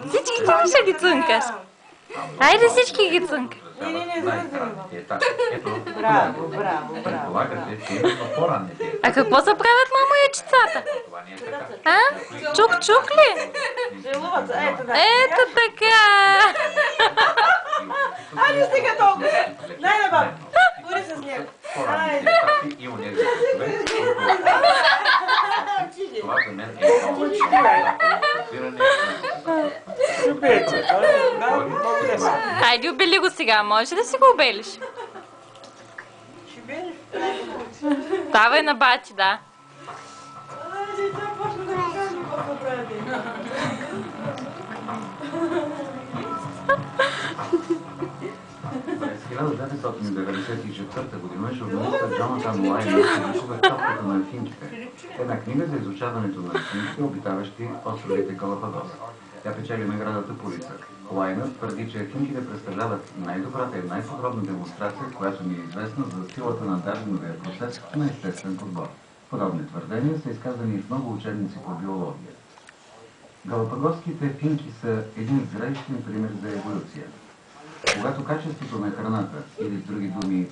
Всички ти ще ги цънкаш. Айде всички ги цънкай. Не, Браво. А какво се правят, мамо, яйчицата? А? Чук-чук ли? Целуват, ето да. Ето така. Айде стига толкова. Дай на баба. Гори с него. Айде. Това за мен е много Айде, обели го сега. Може да си го обелиш? Ще белиш? Давай на бати, да. Айде, тя почна да ми каже какво прави. През 1994 година журналистът Джонатан Лайнер публикува Топката на ефинките, една книга за изучаването на ефинките, обитаващи островите Галапагос. Тя печели наградата Пулицър. Лайнер твърди, че ефинките представляват най-добрата и най-подробна демонстрация, която ни е известна за силата на дарвиновия процес на естествен подбор. Подобни твърдения са изказани в много учебници по биология. Галапагоските ефинки са един зрелищен пример за еволюция. Когато качеството на храната, или с други думи,